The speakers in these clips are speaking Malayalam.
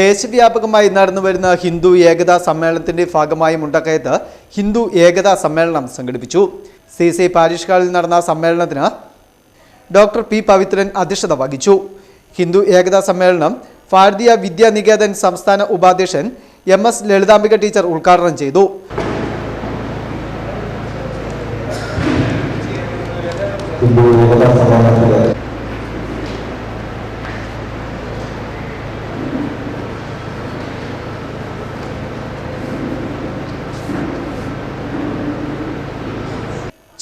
ദേശവ്യാപകമായി നടന്നുവരുന്ന ഹിന്ദു ഏകതാ സമ്മേളനത്തിന്റെ ഭാഗമായി മുണ്ടക്കയത്ത് ഹിന്ദു ഏകതാ സമ്മേളനം സംഘടിപ്പിച്ചു. CC പാരിഷ് ഹാളിൽ നടന്ന സമ്മേളനത്തിന് ഡോക്ടർ പി പവിത്രൻ അധ്യക്ഷത വഹിച്ചു. ഹിന്ദു ഏകതാ സമ്മേളനം ഭാരതീയ വിദ്യാനികേതൻ സംസ്ഥാന ഉപാധ്യക്ഷൻ MS ലളിതാംബിക ടീച്ചർ ഉദ്ഘാടനം ചെയ്തു.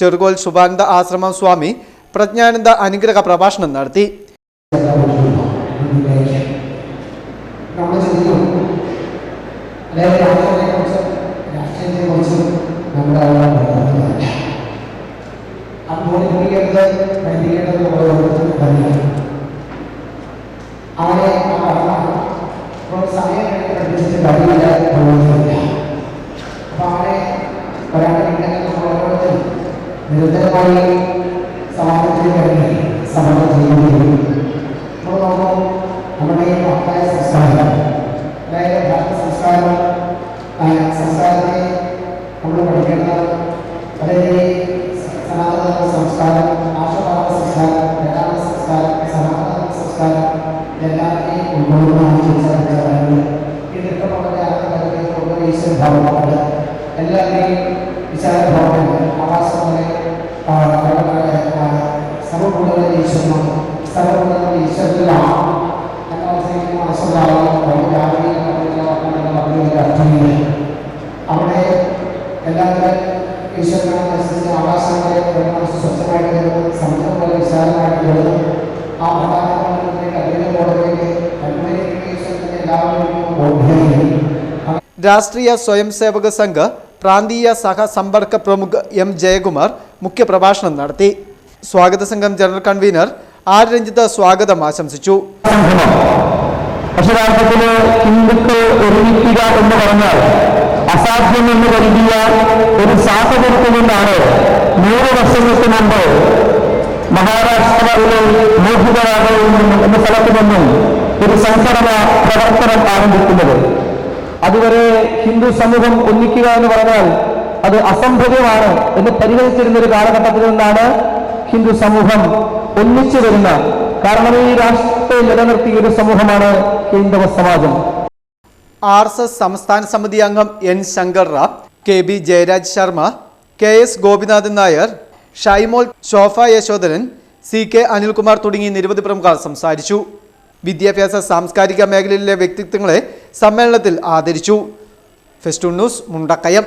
ചെറുകോൽ ശുഭാനന്ദ ആശ്രമം സ്വാമി പ്രജ്ഞാനന്ദ അനുഗ്രഹ പ്രഭാഷണം നടത്തി. നിരന്തരമായി സമാജത്തിന് വേണ്ടി സമരം ചെയ്യുകയും നമ്മുടെ ഈ മഹത്തായ സംസ്കാരം, അതായത് ഭാരത സംസ്കാരത്തെ നമ്മൾ പഠിക്കേണ്ടത് വളരെ സനാതന സംസ്കാരം, ആശഭാരത സംസ്കാരം, വേദാന്ത സംസ്കാരം, സനാതന സംസ്കാരം എല്ലാവരെയും ഉൾക്കൊള്ളുന്നതാണ്. ചിന്തിച്ചാൽ ഇതൊക്കെ വളരെ ആത്മകഥയുള്ള ഈശ്വര ഭാവമുണ്ട്. എല്ലാവരെയും വിശാലഭാവമുണ്ട്. ആവാസങ്ങളെ സർവ്വഗുണങ്ങളുടെ ഈശ്വരനാണ്. സർവ്വഗുണങ്ങളുടെ ഈശ്വരനാണ് അവിടെ എല്ലാവരും ഈശ്വരനനുസരിച്ച് ആകാശങ്ങളെ സ്വച്ഛമായിട്ട് സമുദ്രം പോലെ വിശാലമായിട്ട് വരുന്നു. ആ പ്രധാനമന്ത്രിയുടെ കഠിനബോധത്തിലേക്ക് ഈശ്വരനെ എല്ലാവരും. രാഷ്ട്രീയ സ്വയം സേവക സംഘ് പ്രാന്തീയ സഹസമ്പർക്ക പ്രമുഖ് M ജയകുമാർ മുഖ്യപ്രഭാഷണം നടത്തി. സ്വാഗത സംഘം ജനറൽ കൺവീനർ R രഞ്ജിത്ത് സ്വാഗതം ആശംസിച്ചു. അക്ഷരാർത്ഥത്തില് ഹിന്ദുക്കൾ ഒരുമിക്കുക എന്ന് പറഞ്ഞാൽ അസാധ്യമെന്ന് കരുതിയ ഒരു സാഹചര്യത്തിൽ നിന്നാണ് 100 വർഷങ്ങൾക്ക് മുമ്പ് മഹാരാഷ്ട്രയിലെ മോഹിതരാഗയിൽ നിന്നും എന്ന സ്ഥലത്ത് നിന്നും ഒരു സംഘടന പ്രവർത്തനം ആരംഭിക്കുന്നത്. അതുവരെ ഹിന്ദു സമൂഹം ഒന്നിക്കുക എന്ന് പറഞ്ഞാൽ അത് അസംഭവ്യമാണ് എന്ന് പരിഗണിച്ചിരുന്ന ഒരു കാലഘട്ടത്തിൽ നിന്നാണ് ഹിന്ദു സമൂഹം ഒന്നിച്ചു വരുന്ന, കാരണം ഈ രാഷ്ട്രത്തെ നിലനിർത്തിയ ഒരു സമൂഹമാണ് ഹൈന്ദവ സമാജം. RSS സംസ്ഥാന സമിതി അംഗം N Shankar Rao, KB Jayaraj Sharma, KS Gopinathan Nair, Shymol, ശോഭ യശോധരൻ, CK അനിൽകുമാർ തുടങ്ങി നിരവധി പ്രമുഖർ സംസാരിച്ചു. വിദ്യാഭ്യാസ സാംസ്കാരിക മേഖലയിലെ വ്യക്തിത്വങ്ങളെ സമ്മേളനത്തിൽ ആദരിച്ചു. Festoon news, Mundakayam.